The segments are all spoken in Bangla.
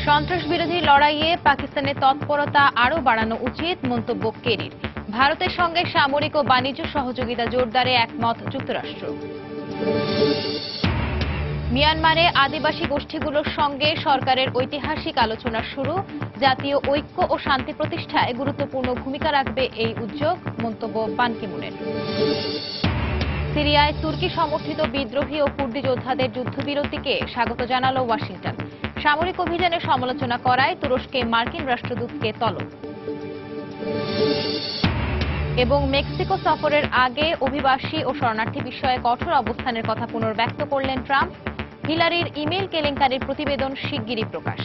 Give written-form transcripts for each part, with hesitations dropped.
সন্ত্রাস বিরোধী লড়াইয়ে পাকিস্তানের তৎপরতা আরও বাড়ানো উচিত মন্তব্য কেরির। ভারতের সঙ্গে সামরিক ও বাণিজ্য সহযোগিতা জোরদারে একমত যুক্তরাষ্ট্র। মিয়ানমারে আদিবাসী গোষ্ঠীগুলোর সঙ্গে সরকারের ঐতিহাসিক আলোচনা শুরু। জাতীয় ঐক্য ও শান্তি প্রতিষ্ঠায় গুরুত্বপূর্ণ ভূমিকা রাখবে এই উদ্যোগ, মন্তব্য বান কি মুনের। সিরিয়ায় তুর্কি সমর্থিত বিদ্রোহী ও কুর্দি যোদ্ধাদের যুদ্ধবিরতিকে স্বাগত জানালো ওয়াশিংটন। সামরিক অভিযানের সমালোচনা করায় তুরস্কে মার্কিন রাষ্ট্রদূতকে তলব। এবং মেক্সিকো সফরের আগে অভিবাসী ও শরণার্থী বিষয়ে কঠোর অবস্থানের কথা পুনর্ব্যক্ত করলেন ট্রাম্প। হিলারির ইমেইল কেলেঙ্কারির প্রতিবেদন শিগগিরই প্রকাশ।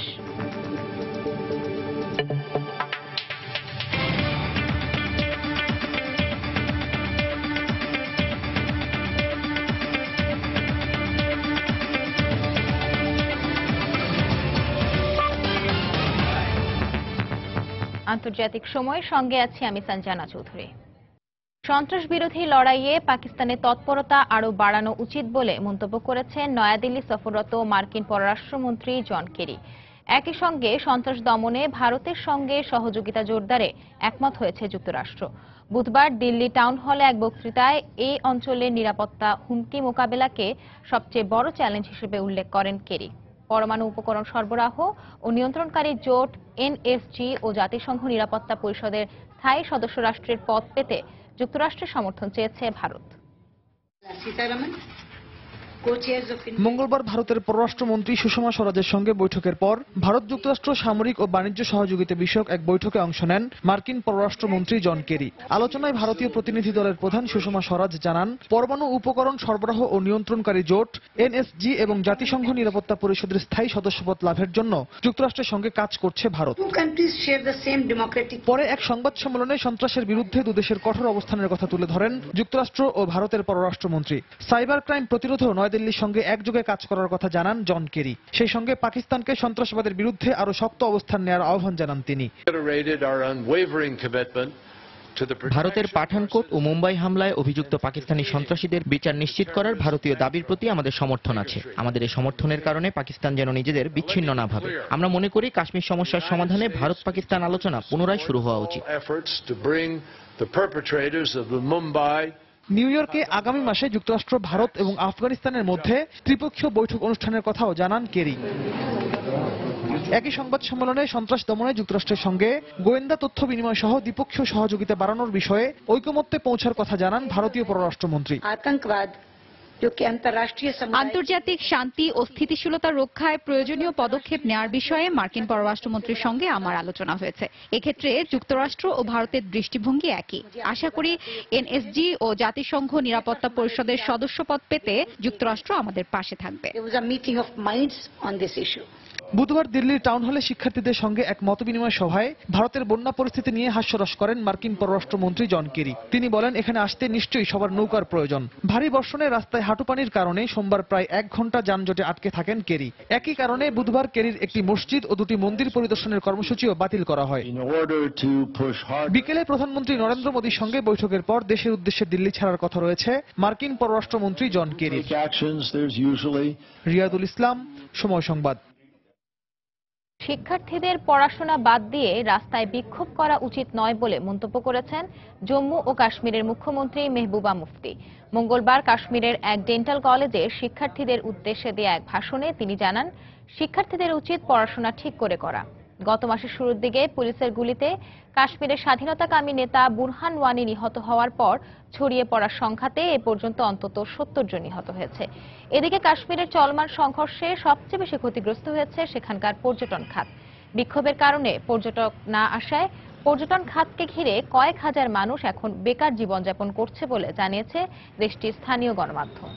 আন্তর্জাতিক সময়ের সঙ্গে আছি আমি সঞ্জনা চৌধুরী। সন্ত্রাস বিরোধী লড়াইয়ে পাকিস্তানের তৎপরতা আরও বাড়ানো উচিত বলে মন্তব্য করেছেন নয়াদিল্লি সফররত মার্কিন পররাষ্ট্রমন্ত্রী জন কেরি। একই সঙ্গে সন্ত্রাস দমনে ভারতের সঙ্গে সহযোগিতা জোরদারে একমত হয়েছে যুক্তরাষ্ট্র। বুধবার দিল্লি টাউন হলে এক বক্তৃতায় এই অঞ্চলের নিরাপত্তা হুমকি মোকাবেলাকে সবচেয়ে বড় চ্যালেঞ্জ হিসেবে উল্লেখ করেন কেরি। পরমাণু উপকরণ সরবরাহ ও নিয়ন্ত্রণকারী জোট এনএসজি ও জাতিসংঘ নিরাপত্তা পরিষদের স্থায়ী সদস্য রাষ্ট্রের পদ পেতে যুক্তরাষ্ট্রের সমর্থন চেয়েছে ভারত। মঙ্গলবার ভারতের পররাষ্ট্রমন্ত্রী সুষমা স্বরাজের সঙ্গে বৈঠকের পর ভারত যুক্তরাষ্ট্র সামরিক ও বাণিজ্য সহযোগিতা বিষয়ক এক বৈঠকে অংশ নেন মার্কিন পররাষ্ট্রমন্ত্রী জন কেরি। আলোচনায় ভারতীয় প্রতিনিধি দলের প্রধান সুষমা স্বরাজ জানান, পরমাণু উপকরণ সরবরাহ ও নিয়ন্ত্রণকারী জোট এনএসজি এবং জাতিসংঘ নিরাপত্তা পরিষদের স্থায়ী সদস্যপদ লাভের জন্য যুক্তরাষ্ট্রের সঙ্গে কাজ করছে ভারত। পরে এক সংবাদ সম্মেলনে সন্ত্রাসের বিরুদ্ধে দুদেশের কঠোর অবস্থানের কথা তুলে ধরেন যুক্তরাষ্ট্র ও ভারতের পররাষ্ট্রমন্ত্রী। সাইবার ক্রাইম প্রতিরোধেও দিল্লির সঙ্গে একযোগে কাজ করার কথা জানান জন কেরি। সেই সঙ্গে পাকিস্তানকে সন্ত্রাসবাদের বিরুদ্ধে আরো শক্ত অবস্থান নেওয়ার আহ্বান জানান তিনি। ভারতের পাঠানকোট ও মুম্বাই হামলায় অভিযুক্ত পাকিস্তানি সন্ত্রাসীদের বিচার নিশ্চিত করার ভারতীয় দাবির প্রতি আমাদের সমর্থন আছে। আমাদের এই সমর্থনের কারণে পাকিস্তান যেন নিজেদের বিচ্ছিন্ন না ভাবে। আমরা মনে করি কাশ্মীর সমস্যার সমাধানে ভারত পাকিস্তান আলোচনা পুনরায় শুরু হওয়া উচিত। নিউ ইয়র্কে আগামী মাসে যুক্তরাষ্ট্র, ভারত এবং আফগানিস্তানের মধ্যে ত্রিপক্ষীয় বৈঠক অনুষ্ঠানের কথাও জানান কেরি। একই সংবাদ সম্মেলনে সন্ত্রাস দমনে যুক্তরাষ্ট্রের সঙ্গে গোয়েন্দা তথ্য বিনিময় সহ দ্বিপক্ষীয় সহযোগিতা বাড়ানোর বিষয়ে ঐকমত্যে পৌঁছার কথা জানান ভারতীয় পররাষ্ট্রমন্ত্রী। আন্তর্জাতিক শান্তি ও স্থিতিশীলতা রক্ষায় প্রয়োজনীয় পদক্ষেপ নেওয়ার বিষয়ে মার্কিন পররাষ্ট্রমন্ত্রীর সঙ্গে আমার আলোচনা হয়েছে। এক্ষেত্রে যুক্তরাষ্ট্র ও ভারতের দৃষ্টিভঙ্গি একই। আশা করি এনএসজি ও জাতিসংঘ নিরাপত্তা পরিষদের সদস্যপদ পেতে যুক্তরাষ্ট্র আমাদের পাশে থাকবে। বুধবার দিল্লির টাউন হলে শিক্ষার্থীদের সঙ্গে এক মতবিনিময় সভায় ভারতের বন্যা পরিস্থিতি নিয়ে হাস্যরস করেন মার্কিন পররাষ্ট্রমন্ত্রী জন কেরি। তিনি বলেন, এখানে আসতে নিশ্চয়ই সবার নৌকার প্রয়োজন। ভারী বর্ষণে রাস্তায় হাঁটুপানির কারণে সোমবার প্রায় 1 ঘন্টা যানজটে আটকে থাকেন কেরি। একই কারণে বুধবার কেরির একটি মসজিদ ও 2টি মন্দির পরিদর্শনের কর্মসূচিও বাতিল করা হয়। বিকেলে প্রধানমন্ত্রী নরেন্দ্র মোদীর সঙ্গে বৈঠকের পর দেশের উদ্দেশ্যে দিল্লি ছাড়ার কথা রয়েছে মার্কিন পররাষ্ট্রমন্ত্রী জন কেরি। রিয়াদুল ইসলাম, সময় সংবাদ। শিক্ষার্থীদের পড়াশোনা বাদ দিয়ে রাস্তায় বিক্ষোভ করা উচিত নয় বলে মন্তব্য করেছেন জম্মু ও কাশ্মীরের মুখ্যমন্ত্রী মেহবুবা মুফতি। মঙ্গলবার কাশ্মীরের এক ডেন্টাল কলেজে শিক্ষার্থীদের উদ্দেশ্যে দেয়া এক ভাষণে তিনি জানান, শিক্ষার্থীদের উচিত পড়াশোনা ঠিক করে করা। গত মাসের শুরুর দিকে পুলিশের গুলিতে কাশ্মীরের স্বাধীনতাকামী নেতা বুরহান ওয়ানি নিহত হওয়ার পর ছড়িয়ে পড়ার সংখ্যাতে এ পর্যন্ত অন্তত 70 জন নিহত হয়েছে। এদিকে কাশ্মীরের চলমান সংঘর্ষে সবচেয়ে বেশি ক্ষতিগ্রস্ত হয়েছে সেখানকার পর্যটন খাত। বিক্ষোভের কারণে পর্যটক না আসায় পর্যটন খাতকে ঘিরে কয়েক হাজার মানুষ এখন বেকার জীবনযাপন করছে বলে জানিয়েছে দেশটির স্থানীয় গণমাধ্যম।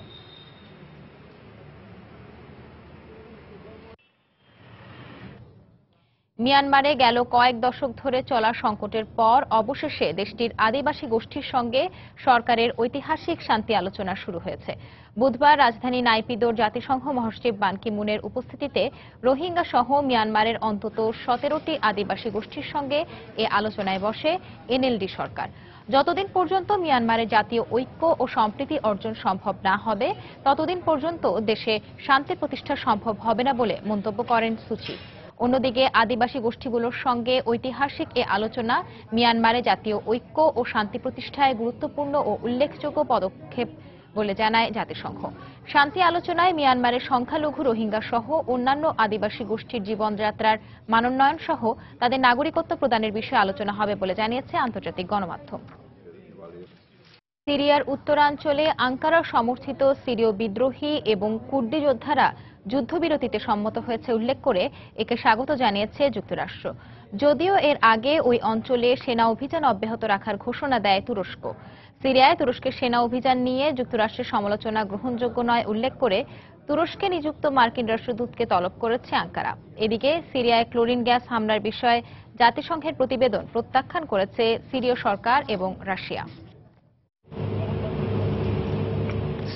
মিয়ানমারে গেল কয়েক দশক ধরে চলা সংকটের পর অবশেষে দেশটির আদিবাসী গোষ্ঠীর সঙ্গে সরকারের ঐতিহাসিক শান্তি আলোচনা শুরু হয়েছে। বুধবার রাজধানী নাইপিদোর জাতিসংঘ মহাসচিব বান কি মুনের উপস্থিতিতে রোহিঙ্গা সহ মিয়ানমারের অন্তত 17টি আদিবাসী গোষ্ঠীর সঙ্গে এ আলোচনায় বসে এনএলডি সরকার। যতদিন পর্যন্ত মিয়ানমারের জাতীয় ঐক্য ও সম্প্রীতি অর্জন সম্ভব না হবে ততদিন পর্যন্ত দেশে শান্তি প্রতিষ্ঠা সম্ভব হবে না বলে মন্তব্য করেন সু চি। অন্যদিকে আদিবাসী গোষ্ঠীগুলোর সঙ্গে ঐতিহাসিক এ আলোচনা মিয়ানমারে জাতীয় ঐক্য ও শান্তি প্রতিষ্ঠায় গুরুত্বপূর্ণ ও উল্লেখযোগ্য পদক্ষেপ বলে জানায় জাতিসংঘ। শান্তি আলোচনায় মিয়ানমারের সংখ্যালঘু রোহিঙ্গা সহ অন্যান্য আদিবাসী গোষ্ঠীর জীবনযাত্রার মানোন্নয়ন সহ তাদের নাগরিকত্ব প্রদানের বিষয়ে আলোচনা হবে বলে জানিয়েছে আন্তর্জাতিক গণমাধ্যম। সিরিয়ার উত্তরাঞ্চলে আঙ্কারা সমর্থিত সিরীয় বিদ্রোহী এবং কুর্দি যোদ্ধারা যুদ্ধবিরতিতে সম্মত হয়েছে উল্লেখ করে একে স্বাগত জানিয়েছে যুক্তরাষ্ট্র। যদিও এর আগে ওই অঞ্চলে সেনা অভিযান অব্যাহত রাখার ঘোষণা দেয় তুরস্ক। সিরিয়ায় তুরস্কের সেনা অভিযান নিয়ে যুক্তরাষ্ট্রের সমালোচনা গ্রহণযোগ্য নয় উল্লেখ করে তুরস্কে নিযুক্ত মার্কিন রাষ্ট্রদূতকে তলব করেছে আঙ্কারা। এদিকে সিরিয়ায় ক্লোরিন গ্যাস হামলার বিষয়ে জাতিসংঘের প্রতিবেদন প্রত্যাখ্যান করেছে সিরীয় সরকার এবং রাশিয়া।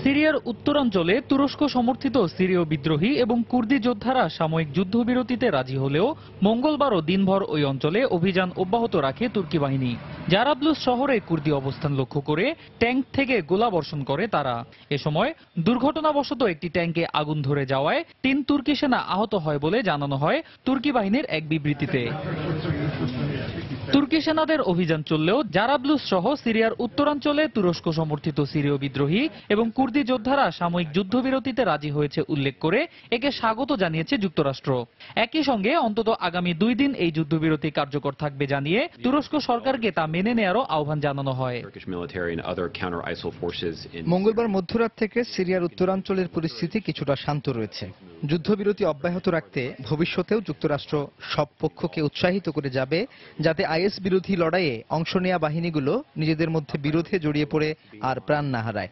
সিরিয়ার উত্তরাঞ্চলে তুরস্ক সমর্থিত সিরীয় বিদ্রোহী এবং কুর্দি যোদ্ধারা সাময়িক যুদ্ধবিরতিতে রাজি হলেও মঙ্গলবারও দিনভর ওই অঞ্চলে অভিযান অব্যাহত রাখে তুর্কি বাহিনী। জারাবলুস শহরে কুর্দি অবস্থান লক্ষ্য করে ট্যাঙ্ক থেকে গোলাবর্ষণ করে তারা। এ সময় দুর্ঘটনাবশত একটি ট্যাঙ্কে আগুন ধরে যাওয়ায় ৩ তুর্কি সেনা আহত হয় বলে জানানো হয় তুর্কি বাহিনীর এক বিবৃতিতে। তুর্কি সেনাদের অভিযান চললেও জারাবলুস সহ সিরিয়ার উত্তরাঞ্চলে তুরস্ক সমর্থিত সিরীয় বিদ্রোহী এবং কুর্দি যোদ্ধারা সাময়িক যুদ্ধবিরতিতে রাজি হয়েছে উল্লেখ করে একে স্বাগত জানিয়েছে যুক্তরাষ্ট্র। একই সঙ্গে অন্তত আগামী 2 দিন এই যুদ্ধবিরতি কার্যকর থাকবে জানিয়ে তুরস্ক সরকারকে তা মেনে নেয়ারও আহ্বান জানানো হয়। মঙ্গলবার মধ্যরাত থেকে সিরিয়ার উত্তরাঞ্চলের পরিস্থিতি কিছুটা শান্ত রয়েছে। যুদ্ধবিরতি অব্যাহত রাখতে ভবিষ্যতেও যুক্তরাষ্ট্র সব পক্ষকে উৎসাহিত করে যাবে, যাতে আইএস বিরোধী লড়াইয়ে অংশ নেয়া বাহিনীগুলো নিজেদের মধ্যে বিরোধে জড়িয়ে পড়ে আর প্রাণ না হারায়।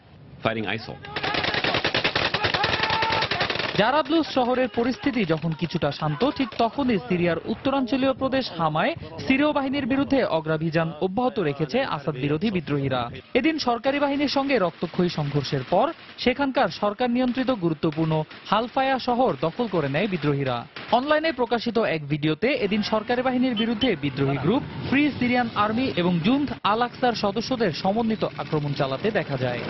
জারাবলুস শহরের পরিস্থিতি যখন কিছুটা শান্ত, ঠিক তখনই সিরিয়ার উত্তরাঞ্চলীয় প্রদেশ হামায় সিরীয় বাহিনীর বিরুদ্ধে অগ্রাভিযান অব্যাহত রেখেছে আসাদ বিরোধী বিদ্রোহীরা। এদিন সরকারি বাহিনীর সঙ্গে রক্তক্ষয়ী সংঘর্ষের পর সেখানকার সরকার নিয়ন্ত্রিত গুরুত্বপূর্ণ হালফায়া শহর দখল করে নেয় বিদ্রোহীরা। অনলাইনে প্রকাশিত এক ভিডিওতে এদিন সরকারি বাহিনীর বিরুদ্ধে বিদ্রোহী গ্রুপ ফ্রি সিরিয়ান আর্মি এবং জুন্দ আল আকসার সদস্যদের সমন্বিত আক্রমণ চালাতে দেখা যায়।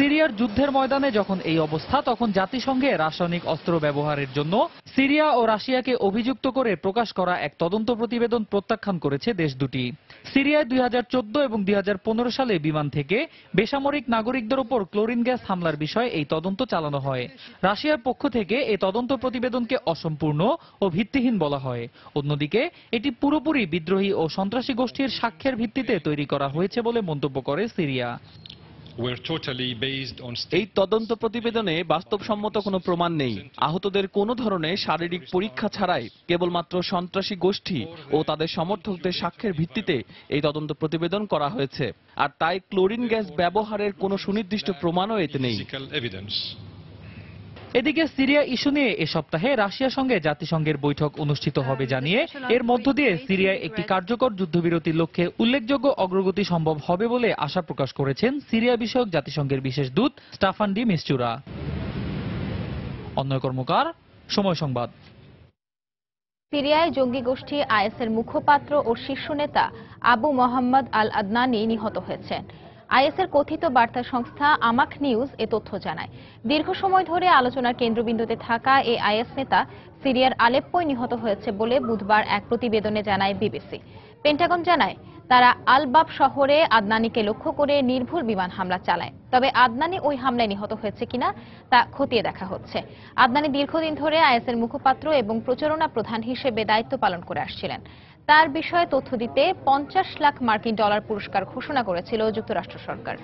সিরিয়ার যুদ্ধের ময়দানে যখন এই অবস্থা, তখন জাতিসংঘে রাসায়নিক অস্ত্র ব্যবহারের জন্য সিরিয়া ও রাশিয়াকে অভিযুক্ত করে প্রকাশ করা এক তদন্ত প্রতিবেদন প্রত্যাখ্যান করেছে দেশ দুটি। সিরিয়ায় 2014 এবং 2015 সালে বিমান থেকে বেসামরিক নাগরিকদের উপর ক্লোরিন গ্যাস হামলার বিষয়ে এই তদন্ত চালানো হয়। রাশিয়ার পক্ষ থেকে এই তদন্ত প্রতিবেদনকে অসম্পূর্ণ ও ভিত্তিহীন বলা হয়। অন্যদিকে এটি পুরোপুরি বিদ্রোহী ও সন্ত্রাসী গোষ্ঠীর সাক্ষ্যের ভিত্তিতে তৈরি করা হয়েছে বলে মন্তব্য করে সিরিয়া। এই তদন্ত প্রতিবেদনে বাস্তবসম্মত কোনো প্রমাণ নেই। আহতদের কোনো ধরনের শারীরিক পরীক্ষা ছাড়াই কেবলমাত্র সন্ত্রাসী গোষ্ঠী ও তাদের সমর্থকদের সাক্ষ্যের ভিত্তিতে এই তদন্ত প্রতিবেদন করা হয়েছে, আর তাই ক্লোরিন গ্যাস ব্যবহারের কোনো সুনির্দিষ্ট প্রমাণও এতে নেই। এদিকে সিরিয়া ইস্যু নিয়ে এ সপ্তাহে রাশিয়ার সঙ্গে জাতিসংঘের বৈঠক অনুষ্ঠিত হবে জানিয়ে এর মধ্য দিয়ে সিরিয়ায় একটি কার্যকর যুদ্ধবিরতির লক্ষ্যে উল্লেখযোগ্য অগ্রগতি সম্ভব হবে বলে আশা প্রকাশ করেছেন সিরিয়া বিষয়ক জাতিসংঘের বিশেষ দূত স্টাফান ডি মিস্তুরা। অন্যয় কর্মকার, সময় সংবাদ। সিরিয়ায় জঙ্গি গোষ্ঠী আইএসের মুখপাত্র ও শীর্ষ নেতা আবু মোহাম্মদ আল আদনানি নিহত হয়েছেন। আইএসের কথিত বার্তা সংস্থা আমাক নিউজ এ তথ্য জানায়। দীর্ঘ সময় ধরে আলোচনার কেন্দ্রবিন্দুতে থাকা এই আইএস নেতা সিরিয়ার আলেপ্পোয় নিহত হয়েছে বলে বুধবার এক প্রতিবেদনে জানায় বিবিসি। পেন্টাগন জানায় তারা আল বাব শহরে আদনানিকে লক্ষ্য করে নির্ভুল বিমান হামলা চালায়। তবে আদনানি ওই হামলায় নিহত হয়েছে কিনা তা খতিয়ে দেখা হচ্ছে। আদনানি দীর্ঘদিন ধরে আইএসের মুখপাত্র এবং প্রচারণা প্রধান হিসেবে দায়িত্ব পালন করে আসছিলেন। তার বিষয়ে তথ্য দিতে 50 লাখ মার্কিন ডলার পুরস্কার ঘোষণা করেছিল যুক্তরাষ্ট্র সরকার।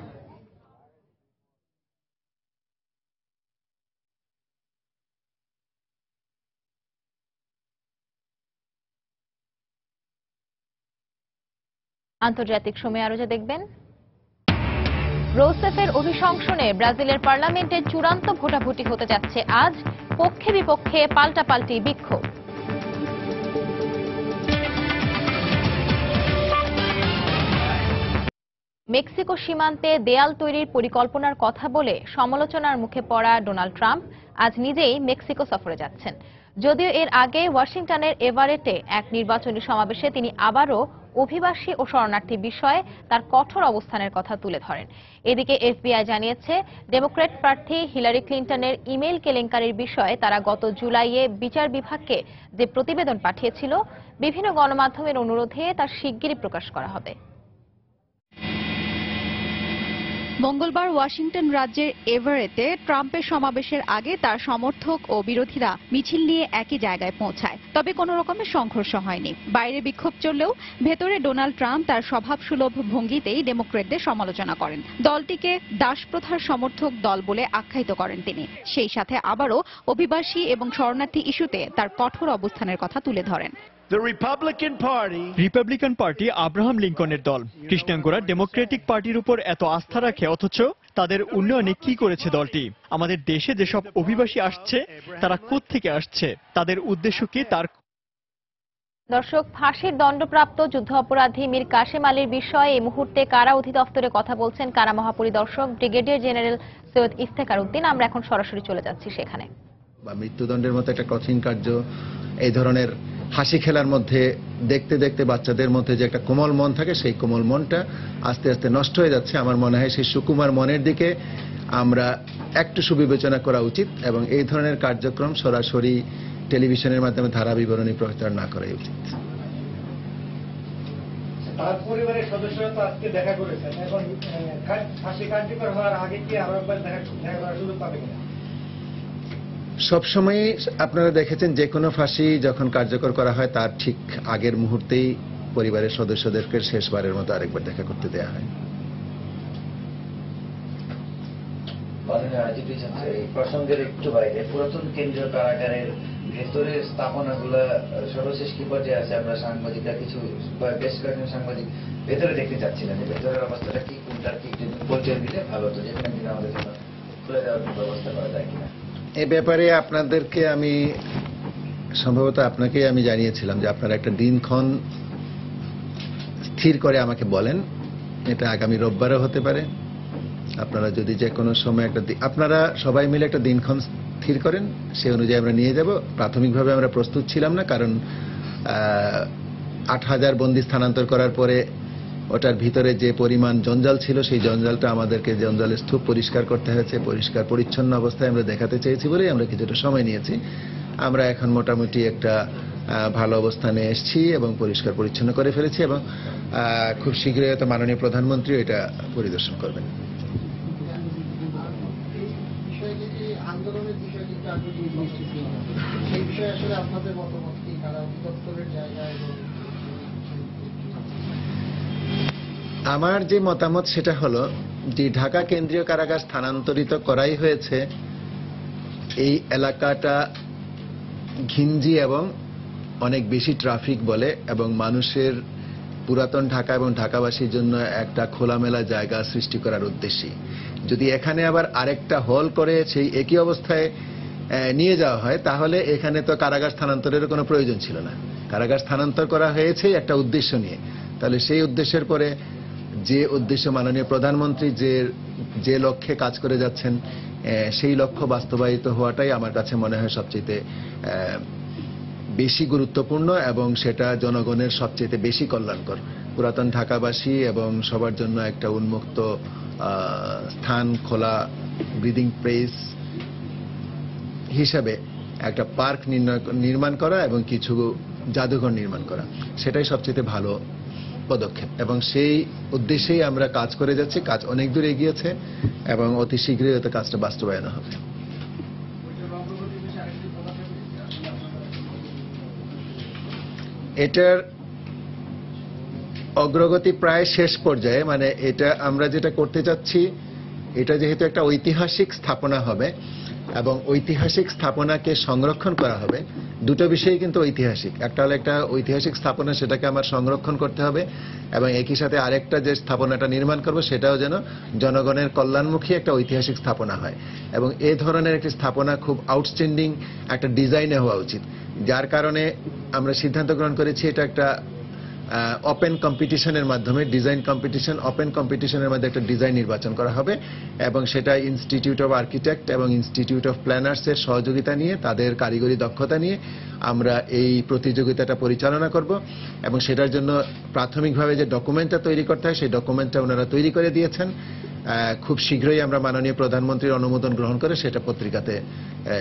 আন্তর্জাতিক সময় আরো যা দেখবেন। রোসেফের অভিশংসনে ব্রাজিলের পার্লামেন্টে চূড়ান্ত ভোটাভুটি হতে যাচ্ছে আজ। পক্ষে বিপক্ষে পাল্টাপাল্টি বিক্ষোভ। মেক্সিকো সীমান্তে দেয়াল তৈরির পরিকল্পনার কথা বলে সমালোচনার মুখে পড়া ডোনাল্ড ট্রাম্প আজ নিজেই মেক্সিকো সফরে যাচ্ছেন। যদিও এর আগে ওয়াশিংটনের এভারেটে এক নির্বাচনী সমাবেশে তিনি আবারও অভিবাসী ও শরণার্থী বিষয়ে তার কঠোর অবস্থানের কথা তুলে ধরেন। এদিকে এফবিআই জানিয়েছে, ডেমোক্র্যাট প্রার্থী হিলারি ক্লিনটনের ইমেইল কেলেঙ্কারির বিষয়ে তারা গত জুলাইয়ে বিচার বিভাগকে যে প্রতিবেদন পাঠিয়েছিল, বিভিন্ন গণমাধ্যমের অনুরোধে তা শিগগিরই প্রকাশ করা হবে। মঙ্গলবার ওয়াশিংটন রাজ্যের এভারেতে ট্রাম্পের সমাবেশের আগে তার সমর্থক ও বিরোধীরা মিছিল নিয়ে একই জায়গায় পৌঁছায়। তবে কোনো রকমের সংঘর্ষ হয়নি। বাইরে বিক্ষোভ চললেও ভেতরে ডোনাল্ড ট্রাম্প তার স্বভাবসুলভ ভঙ্গিতেই ডেমোক্র্যাটদের সমালোচনা করেন। দলটিকে দাসপ্রথার সমর্থক দল বলে আখ্যায়িত করেন তিনি। সেই সাথে আবারও অভিবাসী এবং শরণার্থী ইস্যুতে তার কঠোর অবস্থানের কথা তুলে ধরেন। রিপাবলিকান পার্টি আব্রাহাম লিঙ্কনের দল। কৃষ্ণাঙ্গরা ডেমোক্রেটিক পার্টির উপর এত আস্থা রাখে, অথচ তাদের উন্নয়নে কি করেছে দলটি? আমাদের দেশে যেসব অভিবাসী আসছে তারা কোত্থেকে আসছে, তাদের উদ্দেশ্য কি? তার দর্শক, ফাঁসির দণ্ডপ্রাপ্ত যুদ্ধাপরাধী মীর কাশেম আলীর বিষয়ে এই মুহূর্তে কারা অধিদপ্তরে কথা বলছেন কারা মহাপরিদর্শক ব্রিগেডিয়ার জেনারেল সৈয়দ ইফতেখার উদ্দিন। আমরা এখন সরাসরি চলে যাচ্ছি সেখানে। মৃত্যুদণ্ডের মতো একটা কঠিন কার্য, এই ধরনের হাসি খেলার মধ্যে দেখতে দেখতে বাচ্চাদের মধ্যে যে একটা কোমল মন থাকে, সেই কোমল মনটা আস্তে আস্তে নষ্ট হয়ে যাচ্ছে। আমার মনে হয় সেই সুকুমার মনের দিকে আমরা একটু সুবিবেচনা করা উচিত এবং এই ধরনের কার্যক্রম সরাসরি টেলিভিশনের মাধ্যমে ধারা বিবরণী প্রচার না করাই উচিত। তার পরিবারের সদস্যরা তো আজকে দেখা করেছেন, এখন ফাঁসি কার্যকর হওয়ার আগে কি আরো একবার দেখা করার সুযোগ পাবে কিনা? সবসময় আপনারা দেখেছেন যে কোনো ফাঁসি যখন কার্যকর করা হয় তার ঠিক আগের মুহূর্তেই পরিবারের সদস্যদেরকে শেষবারের মতো আরেকবার দেখা করতে দেওয়া হয়। এই প্রসঙ্গের একটু বাইরে পুরাতন কেন্দ্রীয় কারাগারের ভেতরের স্থাপনাগুলা সর্বশেষ কি পর্যায়ে আছে? আমরা সাংবাদিকরা কিছু বেশ কয়েকজন সাংবাদিক ভেতরে দেখতে চাচ্ছিলেন, ভেতরের অবস্থাটা কি, কোনটার কি পরিচয় দিলে ভালো হতো, যেখানে কিনা আমাদের জন্য খুলে দেওয়ার ব্যবস্থা করা যায় কিনা। এ ব্যাপারে আপনাদেরকে আমি সম্ভবত আপনাকেই আমি জানিয়েছিলাম যে আপনারা একটা দিনক্ষণ স্থির করে আমাকে বলেন। এটা আগামী রোববারও হতে পারে। আপনারা যদি যে কোনো সময় আপনারা সবাই মিলে একটা দিনক্ষণ স্থির করেন, সে অনুযায়ী আমরা নিয়ে যাব। প্রাথমিকভাবে আমরা প্রস্তুত ছিলাম না, কারণ ৮,০০০ বন্দী স্থানান্তর করার পরে ওটার ভিতরে যে পরিমাণ জঞ্জাল ছিল, সেই জঞ্জালটা আমাদেরকে জঞ্জালের স্তূপ পরিষ্কার করতে হয়েছে। পরিষ্কার পরিচ্ছন্ন অবস্থায় আমরা দেখাতে চেয়েছি বলেই আমরা কিছুটা সময় নিয়েছি। আমরা এখন মোটামুটি একটা ভালো অবস্থানে এসেছি এবং পরিষ্কার পরিচ্ছন্ন করে ফেলেছি এবং খুব শীঘ্রই হয়তো মাননীয় প্রধানমন্ত্রী এটা পরিদর্শন করবেন। আমার যে মতামত সেটা হলো যে ঢাকা কেন্দ্রীয় কারাগার স্থানান্তরিত করাই হয়েছে এই এলাকাটা ঘিঞ্জি এবং অনেক বেশি ট্রাফিক বলে এবং মানুষের পুরাতন ঢাকা এবং ঢাকাবাসীর জন্য একটা খোলামেলা জায়গা সৃষ্টি করার উদ্দেশ্যে। যদি এখানে আবার আরেকটা হল করে সেই একই অবস্থায় নিয়ে যাওয়া হয়, তাহলে এখানে তো কারাগার স্থানান্তরের কোনো প্রয়োজন ছিল না। কারাগার স্থানান্তর করা হয়েছে একটা উদ্দেশ্য নিয়ে। তাহলে সেই উদ্দেশ্যের পরে যে উদ্দেশ্য মাননীয় প্রধানমন্ত্রী যে লক্ষ্যে কাজ করে যাচ্ছেন, সেই লক্ষ্য বাস্তবায়িত হওয়াটাই আমার কাছে মনে হয় সবচেয়ে বেশি গুরুত্বপূর্ণ এবং সেটা জনগণের সবচেয়ে বেশি কল্যাণকর। পুরাতন ঢাকাবাসী এবং সবার জন্য একটা উন্মুক্ত স্থান, খোলা ব্রিদিং প্লেস হিসাবে একটা পার্ক নির্মাণ করা এবং কিছু জাদুঘর নির্মাণ করা, সেটাই সবচেয়ে ভালো পদক্ষেপ এবং সেই উদ্দেশ্যেই আমরা কাজ করে যাচ্ছি। কাজ অনেক দূর এগিয়েছে এবং অতি শীঘ্রই হয়তো কাজটা বাস্তবায়ন হবে। এটার অগ্রগতি প্রায় শেষ পর্যায়ে। মানে এটা আমরা যেটা করতে যাচ্ছি, এটা যেহেতু একটা ঐতিহাসিক স্থাপনা হবে এবং ঐতিহাসিক স্থাপনাকে সংরক্ষণ করা হবে, দুটো বিষয় কিন্তু ঐতিহাসিক। একটা হলো একটা ঐতিহাসিক স্থাপনা, সেটাকে আমার সংরক্ষণ করতে হবে এবং একই সাথে আরেকটা যে স্থাপনাটা নির্মাণ করব সেটাও যেন জনগণের কল্যাণমুখী একটা ঐতিহাসিক স্থাপনা হয় এবং এই ধরনের একটি স্থাপনা খুব আউটস্ট্যান্ডিং একটা ডিজাইনে হওয়া উচিত। যার কারণে আমরা সিদ্ধান্ত গ্রহণ করেছি এটা একটা ওপেন কম্পিটিশনের মাধ্যমে ডিজাইন কম্পিটিশন ওপেন কম্পিটিশনের মধ্যে একটা ডিজাইন নির্বাচন করা হবে এবং সেটা ইনস্টিটিউট অফ আর্কিটেক্ট এবং ইনস্টিটিউট অফ প্ল্যানার্সের সহযোগিতা নিয়ে তাদের কারিগরি দক্ষতা নিয়ে আমরা এই প্রতিযোগিতাটা পরিচালনা করব এবং সেটার জন্য প্রাথমিকভাবে যে ডকুমেন্টটা তৈরি করতে হয় সেই ডকুমেন্টটা ওনারা তৈরি করে দিয়েছেন। খুব শীঘ্রই আমরা মাননীয় প্রধানমন্ত্রীর অনুমোদন গ্রহণ করে সেটা পত্রিকাতে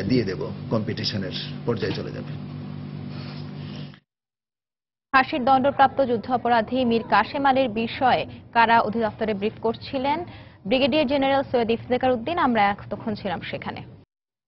দিয়ে দেব, কম্পিটিশনের পর্যায়ে চলে যাবে। ফাঁসির দণ্ডপ্রাপ্ত যুদ্ধাপরাধী মীর কাশেম আলীর বিষয়ে কারা অধিদপ্তরে ব্রিফ করছিলেন ব্রিগেডিয়ার জেনারেল সৈয়দ ইফতেখার উদ্দিন। আমরা এতক্ষণ ছিলাম সেখানে।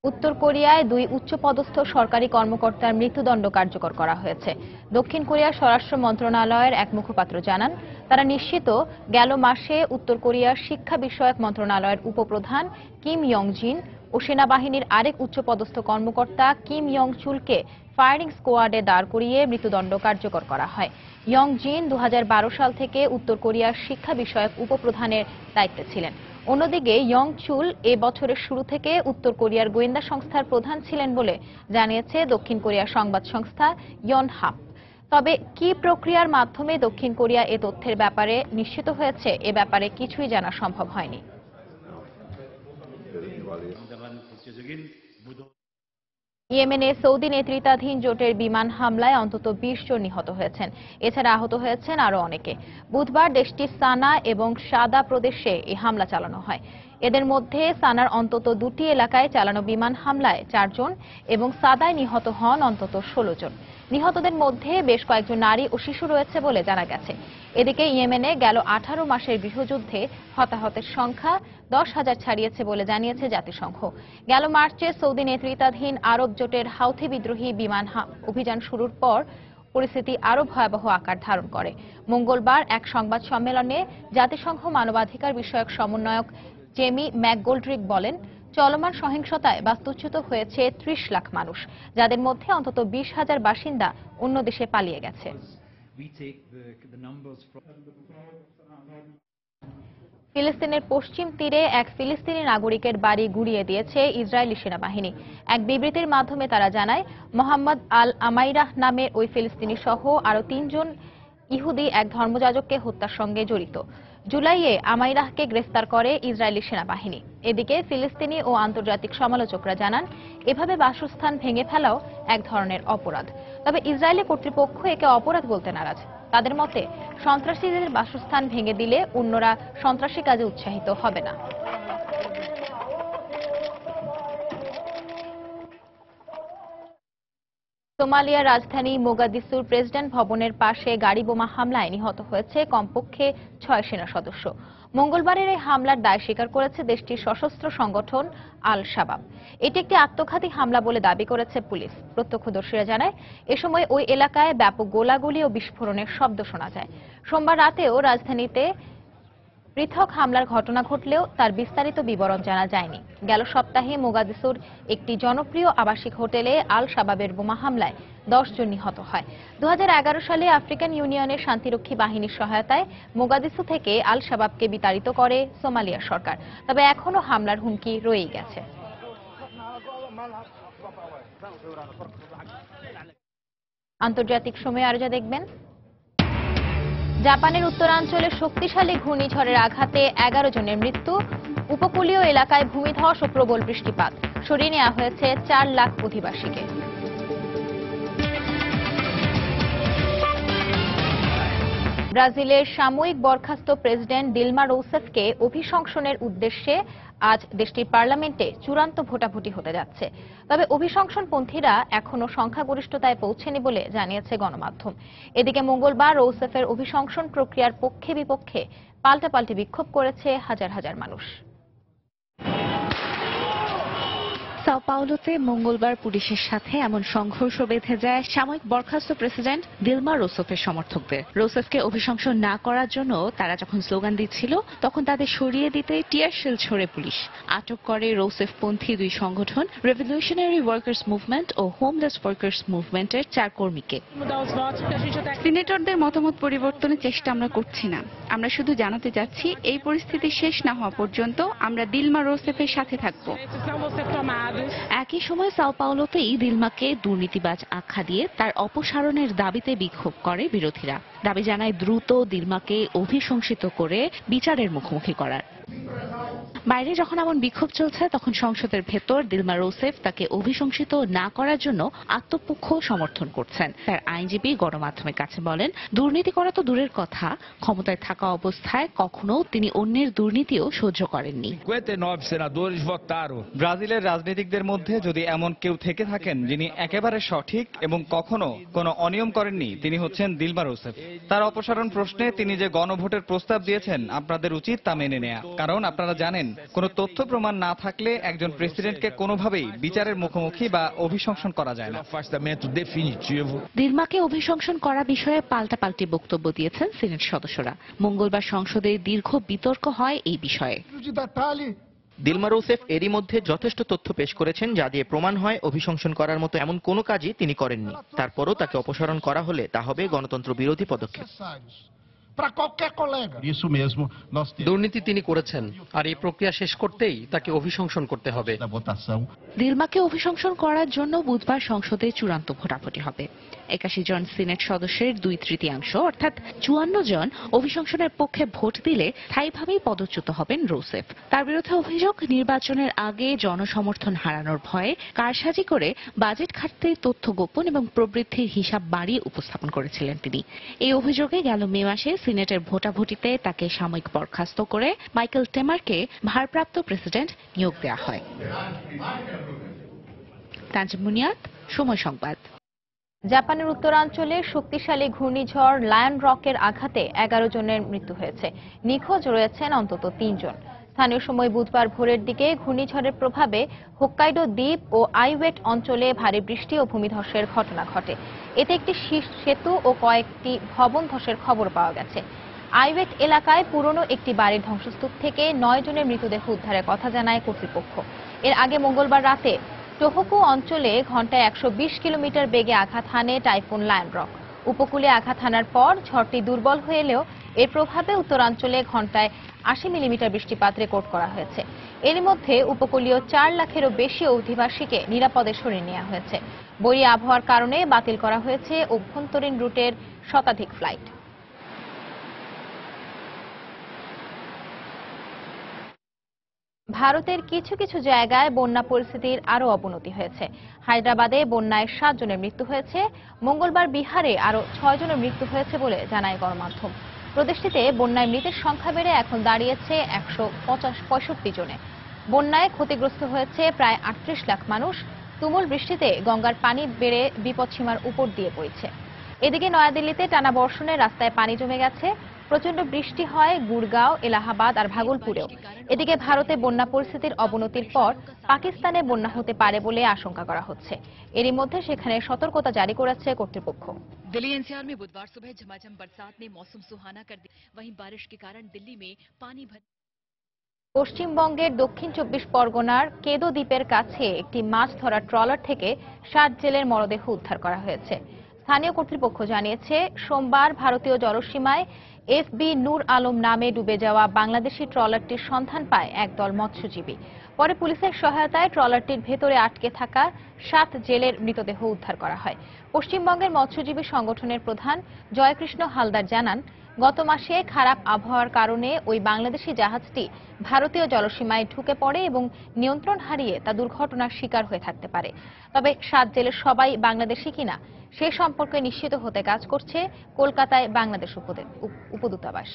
উত্তর কোরিয়ায় 2 উচ্চপদস্থ সরকারি কর্মকর্তার মৃত্যুদণ্ড কার্যকর করা হয়েছে। দক্ষিণ কোরিয়ার স্বরাষ্ট্র মন্ত্রণালয়ের এক মুখপাত্র জানান, তারা নিশ্চিত গেল মাসে উত্তর কোরিয়ার শিক্ষা বিষয়ক মন্ত্রণালয়ের উপপ্রধান কিম ইয়ং জিন ও সেনাবাহিনীর আরেক উচ্চপদস্থ কর্মকর্তা কিম ইয়ং চুলকে ফায়ারিং স্কোয়াডে দাঁড় করিয়ে মৃত্যুদণ্ড কার্যকর করা হয়। ইয়ং জিন 2012 সাল থেকে উত্তর কোরিয়ার শিক্ষা বিষয়ক উপপ্রধানের দায়িত্বে ছিলেন। অন্যদিকে ইয়ং চুল এ বছরের শুরু থেকে উত্তর কোরিয়ার গোয়েন্দা সংস্থার প্রধান ছিলেন বলে জানিয়েছে দক্ষিণ কোরিয়ার সংবাদ সংস্থা ইয়নহাপ। তবে কি প্রক্রিয়ার মাধ্যমে দক্ষিণ কোরিয়া এ তথ্যের ব্যাপারে নিশ্চিত হয়েছে এ ব্যাপারে কিছুই জানা সম্ভব হয়নি। ইয়েমেনে সৌদি নেতৃত্বাধীন জোটের বিমান হামলায় অন্তত 20 জন নিহত হয়েছেন। এছাড়া আহত হয়েছেন আরো অনেকে। বুধবার দেশটির সানা এবং সাদা প্রদেশে এই হামলা চালানো হয়। এদের মধ্যে সানার অন্তত 2টি এলাকায় চালানো বিমান হামলায় 4 জন এবং সাদায় নিহত হন অন্তত 16 জন। নিহতদের মধ্যে বেশ কয়েকজন নারী ও শিশু রয়েছে বলে জানা গেছে। এদিকে ইয়েমেনে গেল 18 মাসের গৃহযুদ্ধে হতাহতের সংখ্যা 10,000 ছাড়িয়েছে বলে জানিয়েছে জাতিসংঘ। গেল মার্চে সৌদি নেতৃত্বাধীন আরব জোটের হাউথি বিদ্রোহী বিমান অভিযান শুরুর পর পরিস্থিতি আরো ভয়াবহ আকার ধারণ করে। মঙ্গলবার এক সংবাদ সম্মেলনে জাতিসংঘ মানবাধিকার বিষয়ক সমন্বয়ক জেমি ম্যাকগোল্ডরিক বলেন, চলমান সহিংসতায় বাস্তুচ্যুত হয়েছে 30 লাখ মানুষ, যাদের মধ্যে অন্তত 20,000 বাসিন্দা অন্য দেশে পালিয়ে গেছে। ফিলিস্তিনের পশ্চিম তীরে এক ফিলিস্তিনি নাগরিকের বাড়ি গুঁড়িয়ে দিয়েছে ইসরায়েলি সেনাবাহিনী। এক বিবৃতির মাধ্যমে তারা জানায়, মোহাম্মদ আল আমাইরাহ নামের ওই ফিলিস্তিনি সহ আরো 3 জন ইহুদি এক ধর্মযাজককে হত্যার সঙ্গে জড়িত। জুলাইয়ে আমাইরাহকে গ্রেফতার করে ইসরায়েলি সেনাবাহিনী। এদিকে ফিলিস্তিনি ও আন্তর্জাতিক সমালোচকরা জানান, এভাবে বাসস্থান ভেঙে ফেলাও এক ধরনের অপরাধ। তবে ইসরায়েলি কর্তৃপক্ষ একে অপরাধ বলতে নারাজ। তাদের মতে, সন্ত্রাসীদের বাসস্থান ভেঙে দিলে অন্যরা সন্ত্রাসী কাজে উৎসাহিত হবে না। সোমালিয়ার রাজধানী মোগাদিসুর প্রেসিডেন্ট ভবনের পাশে গাড়ি বোমা হামলায় নিহত হয়েছে কমপক্ষে 6 সেনা সদস্য। মঙ্গলবারের এই হামলার দায় স্বীকার করেছে দেশটির সশস্ত্র সংগঠন আল শাবাব। এটি একটি আত্মঘাতী হামলা বলে দাবি করেছে পুলিশ। প্রত্যক্ষদর্শীরা জানায়, এ সময় ওই এলাকায় ব্যাপক গোলাগুলি ও বিস্ফোরণের শব্দ শোনা যায়। সোমবার রাতেও রাজধানীতে পৃথক হামলার ঘটনা ঘটলেও তার বিস্তারিত বিবরণ জানা যায়নি। গেল সপ্তাহে মোগাদিসুর একটি জনপ্রিয় আবাসিক হোটেলে আল শাবাবের বোমা হামলায় 10 জন নিহত হয়। 2011 সালে আফ্রিকান ইউনিয়নের শান্তিরক্ষী বাহিনীর সহায়তায় মোগাদিসু থেকে আল শাবাবকে বিতাড়িত করে সোমালিয়া সরকার। তবে এখনো হামলার হুমকি রয়েই গেছে। আন্তর্জাতিক সময় আরো যা দেখবেন, জাপানের উত্তরাঞ্চলে শক্তিশালী ঘূর্ণিঝড়ের আঘাতে 11 জনের মৃত্যু। উপকূলীয় এলাকায় ভূমিধস ও প্রবল বৃষ্টিপাত। সরিয়ে নেওয়া হয়েছে 4 লাখ অধিবাসীকে। ব্রাজিলের সাময়িক বরখাস্ত প্রেসিডেন্ট দিলমা রৌসেফকে অভিশংসনের উদ্দেশ্যে আজ দেশটির পার্লামেন্টে চূড়ান্ত ভোটাভুটি হতে যাচ্ছে। তবে অভিশংসনপন্থীরা এখনো সংখ্যাগরিষ্ঠতায় পৌঁছেনি বলে জানিয়েছে গণমাধ্যম। এদিকে মঙ্গলবার রৌসেফের অভিশংসন প্রক্রিয়ার পক্ষে বিপক্ষে পাল্টাপাল্টি বিক্ষোভ করেছে হাজার হাজার মানুষ। সাও পাওলোতে মঙ্গলবার পুলিশের সাথে এমন সংঘর্ষ বেঁধে যায় সাময়িক বরখাস্ত প্রেসিডেন্ট দিলমা রৌসেফের সমর্থকদের। রৌসেফকে অভিশংসন না করার জন্য তারা যখন স্লোগান দিচ্ছিল, তখন তাদের সরিয়ে দিতে টিয়ার শেল ছোড়ে পুলিশ। আটক করে রৌসেফপন্থী 2 সংগঠন রেভলিউশনারি ওয়ার্কার্স মুভমেন্ট ও হোমলেস ওয়ার্কার্স মুভমেন্টের 4 কর্মীকে। সিনেটরদের মতামত পরিবর্তনের চেষ্টা আমরা করছি না। আমরা শুধু জানাতে চাচ্ছি, এই পরিস্থিতি শেষ না হওয়া পর্যন্ত আমরা দিলমা রৌসেফের সাথে থাকব। একই সময় সাও পাওলোতেই দিলমাকে দুর্নীতিবাজ আখ্যা দিয়ে তার অপসারণের দাবিতে বিক্ষোভ করে বিরোধীরা। দাবি জানায় দ্রুত দিলমাকে অভিশংসিত করে বিচারের মুখোমুখি করার। বাইরে যখন এমন বিক্ষোভ চলছে তখন সংসদের ভেতর দিলমা রোসেফ তাকে অভিশংসিত না করার জন্য আত্মপক্ষ সমর্থন করছেন। তার আইনজীবী গণমাধ্যমের কাছে বলেন, দুর্নীতি করা তো দূরের কথা, ক্ষমতায় থাকা অবস্থায় কখনো তিনি অন্যের দুর্নীতিও সহ্য করেননি। ব্রাজিলের রাজনীতিকদের মধ্যে যদি এমন কেউ থেকে থাকেন যিনি একেবারে সঠিক এবং কখনো কোনো অনিয়ম করেননি, তিনি হচ্ছেন দিলমা রোসেফ। তার অপসারণ প্রশ্নে তিনি যে গণভোটের প্রস্তাব দিয়েছেন, আপনাদের উচিত তা মেনে নেওয়া। কারণ আপনারা জানেন, কোনো তথ্য প্রমাণ না থাকলে একজন প্রেসিডেন্টকে কোনোভাবেই বিচারের মুখোমুখি বা অভিশংসন করা যায় না। দিলমাকে অভিশংসন করা বিষয়ে পাল্টাপাল্টি বক্তব্য দিয়েছেন সিনেট সদস্যরা। মঙ্গলবার সংসদে দীর্ঘ বিতর্ক হয় এই বিষয়ে। দিলমা রোসেফ এরই মধ্যে যথেষ্ট তথ্য পেশ করেছেন যা দিয়ে প্রমাণ হয় অভিশংসন করার মতো এমন কোনো কাজই তিনি করেননি। তারপরও তাকে অপসারণ করা হলে তা হবে গণতন্ত্র বিরোধী পদক্ষেপ। দুর্নীতি তিনি করেছেন, আর এই প্রক্রিয়া শেষ করতেই তাকে অভিশংসন করতে হবে। দিলমাকে অভিশংসন করার জন্য বুধবার সংসদে চূড়ান্ত ভোটাভুটি হবে। 81 জন সিনেট সদস্যের 2/3 অর্থাৎ 54 জন অভিশংসনের পক্ষে ভোট দিলে স্থায়ীভাবেই পদচ্যুত হবেন রোসেফ। তার বিরুদ্ধে অভিযোগ, নির্বাচনের আগে জনসমর্থন হারানোর ভয়ে কারসাজি করে বাজেট ঘাটতির তথ্য গোপন এবং প্রবৃদ্ধির হিসাব বাড়িয়ে উপস্থাপন করেছিলেন তিনি। এই অভিযোগে গেল মে মাসে সিনেটের ভোটাভুটিতে তাকে সাময়িক বরখাস্ত করে মাইকেল টেমারকে ভারপ্রাপ্ত প্রেসিডেন্ট নিয়োগ দেওয়া হয়। তানজিম মুনিয়াত, সময় সংবাদ। জাপানের উত্তরাঞ্চলে শক্তিশালী ঘূর্ণিঝড় লায়ন রকের আঘাতে 11 জনের মৃত্যু হয়েছে। নিখোঁজ রয়েছেন অন্তত 3 জন। স্থানীয় সময় বুধবার ভোরের দিকে ঘূর্ণিঝড়ের প্রভাবে হোক্কাইডো দ্বীপ ও আইওয়েট অঞ্চলে ভারী বৃষ্টি ও ভূমিধসের ঘটনা ঘটে। এতে একটি সেতু ও কয়েকটি ভবন ধসের খবর পাওয়া গেছে। আইওয়েট এলাকায় পুরনো একটি বাড়ির ধ্বংসস্তূপ থেকে 9 জনের মৃতদেহ উদ্ধারের কথা জানায় কর্তৃপক্ষ। এর আগে মঙ্গলবার রাতে টোহোকু অঞ্চলে ঘন্টায় 120 কিলোমিটার বেগে আঘাত হানে টাইফুন লায়ন রক। উপকূলে আঘাত হানার পর ঝড়টি দুর্বল হয়ে এলেও এর প্রভাবে উত্তরাঞ্চলে ঘন্টায় 80 মিলিমিটার বৃষ্টিপাত রেকর্ড করা হয়েছে। এর মধ্যে উপকূলীয় 4 লাখেরও বেশি অধিবাসীকে নিরাপদে সরিয়ে নেওয়া হয়েছে। বৈরী আবহাওয়ার কারণে বাতিল করা হয়েছে অভ্যন্তরীণ রুটের শতাধিক ফ্লাইট। ভারতের কিছু কিছু জায়গায় বন্যা পরিস্থিতির আরও অবনতি হয়েছে। হায়দ্রাবাদে বন্যায় 7 জনের মৃত্যু হয়েছে। মঙ্গলবার বিহারে আরও 6 জনের মৃত্যু হয়েছে বলে জানায় গণমাধ্যম। প্রদেশটিতে বন্যায় মৃতের সংখ্যা বেড়ে এখন দাঁড়িয়েছে 165 জনে। বন্যায় ক্ষতিগ্রস্ত হয়েছে প্রায় 38 লাখ মানুষ। তুমুল বৃষ্টিতে গঙ্গার পানি বেড়ে বিপদসীমার উপর দিয়ে বইছে। এদিকে নয়াদিল্লিতে টানা বর্ষণে রাস্তায় পানি জমে গেছে। প্রচন্ড বৃষ্টি হয় গুরগাঁও, এলাহাবাদ আর ভাগলপুরেও। এদিকে ভারতে বন্যা পরিস্থিতির অবনতির পর পাকিস্তানে বন্যা হতে পারে বলে আশঙ্কা করা হচ্ছে। এরই মধ্যে সেখানে সতর্কতা জারি করেছে কর্তৃপক্ষ। दिल्ली एनसीआर में बुधवार सुबह झमाझम बरसात ने मौसम सुहाना कर दिया। वहीं बारिश के कारण दिल्ली में पानी भर। পশ্চিমবঙ্গের দক্ষিণ 24 পরগনার কেদো দ্বীপের কাছে একটি মাছ ধরার ট্রলার থেকে 60 জেলের মরদেহ উদ্ধার করা হয়েছে। স্থানীয় কর্তৃপক্ষ জানিয়েছে, সোমবার ভারতীয় জলসীমায় এফবি নূর আলম নামে ডুবে যাওয়া বাংলাদেশি ট্রলারটির সন্ধান পায় একদল মৎস্যজীবী। পরে পুলিশের সহায়তায় ট্রলারটির ভেতরে আটকে থাকা 7 জেলের মৃতদেহ উদ্ধার করা হয়। পশ্চিমবঙ্গের মৎস্যজীবী সংগঠনের প্রধান জয়কৃষ্ণ হালদার জানান, গত মাসে খারাপ আবহাওয়ার কারণে ওই বাংলাদেশি জাহাজটি ভারতীয় জলসীমায় ঢুকে পড়ে এবং নিয়ন্ত্রণ হারিয়ে তা দুর্ঘটনার শিকার হয়ে থাকতে পারে। তবে 7 জেলের সবাই বাংলাদেশি কিনা সে সম্পর্কে নিশ্চিত হতে কাজ করছে কলকাতায় বাংলাদেশ উপদূতাবাস।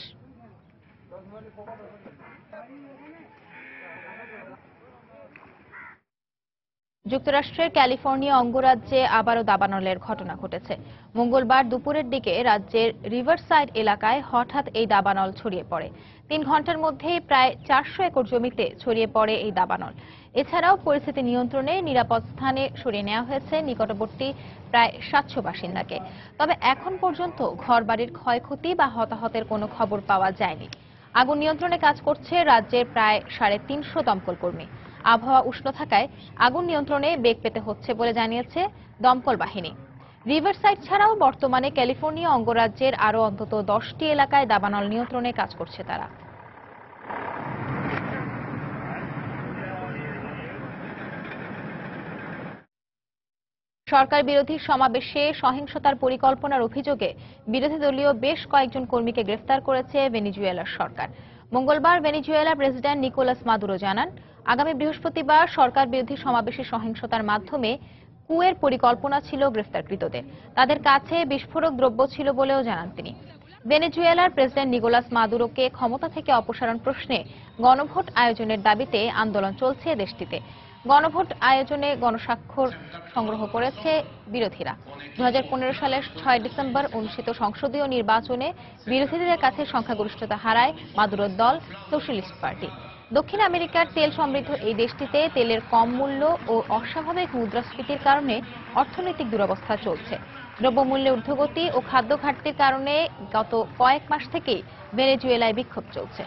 যুক্তরাষ্ট্রের ক্যালিফোর্নিয়া অঙ্গরাজ্যে আবারও দাবানলের ঘটনা ঘটেছে। মঙ্গলবার দুপুরের দিকে রাজ্যের রিভারসাইড এলাকায় হঠাৎ এই দাবানল ছড়িয়ে পড়ে। 3 ঘন্টার মধ্যেই প্রায় 400 একর জমিতে ছড়িয়ে পড়ে এই দাবানল। এছাড়াও পরিস্থিতি নিয়ন্ত্রণে নিরাপদ স্থানে সরিয়ে নেওয়া হয়েছে নিকটবর্তী প্রায় 700 বাসিন্দাকে। তবে এখন পর্যন্ত ঘরবাড়ির ক্ষয়ক্ষতি বা হতাহতের কোনো খবর পাওয়া যায়নি। আগুন নিয়ন্ত্রণে কাজ করছে রাজ্যের প্রায় 350 দমকল কর্মী। আবহাওয়া উষ্ণ থাকায় আগুন নিয়ন্ত্রণে বেগ পেতে হচ্ছে বলে জানিয়েছে দমকল বাহিনী। রিভারসাইড ছাড়াও বর্তমানে ক্যালিফোর্নিয়া অঙ্গরাজ্যের আরও অন্তত 10টি এলাকায় দাবানল নিয়ন্ত্রণে কাজ করছে তারা। সরকার বিরোধী সমাবেশে সহিংসতার পরিকল্পনার অভিযোগে বিরোধী দলীয় বেশ কয়েকজন কর্মীকে গ্রেফতার করেছে ভেনেজুয়েলার সরকার। মঙ্গলবার ভেনেজুয়েলার প্রেসিডেন্ট নিকোলাস মাদুরো জানান, আগামী বৃহস্পতিবার সরকার বিরোধী সমাবেশে সহিংসতার মাধ্যমে কুয়ের পরিকল্পনা ছিল গ্রেফতারকৃতদের। তাদের কাছে বিস্ফোরক দ্রব্য ছিল বলেও জানান তিনি। ভেনেজুয়েলার প্রেসিডেন্ট নিকোলাস মাদুরোকে ক্ষমতা থেকে অপসারণ প্রশ্নে গণভোট আয়োজনের দাবিতে আন্দোলন চলছে দেশটিতে। গণভোট আয়োজনে গণস্বাক্ষর সংগ্রহ করেছে বিরোধীরা। 2015 সালের 6 ডিসেম্বর অনুষ্ঠিত সংসদীয় নির্বাচনে বিরোধীদের কাছে সংখ্যাগরিষ্ঠতা হারায় মাদুরোর দল সোশ্যালিস্ট পার্টি। দক্ষিণ আমেরিকার তেল সমৃদ্ধ এই দেশটিতে তেলের কম মূল্য ও অস্বাভাবিক মুদ্রাস্ফীতির কারণে অর্থনৈতিক দুরবস্থা চলছে। দ্রব্যমূল্যে ঊর্ধ্বগতি ও খাদ্য ঘাটতির কারণে গত কয়েক মাস থেকেই ভেনেজুয়েলায় বিক্ষোভ চলছে।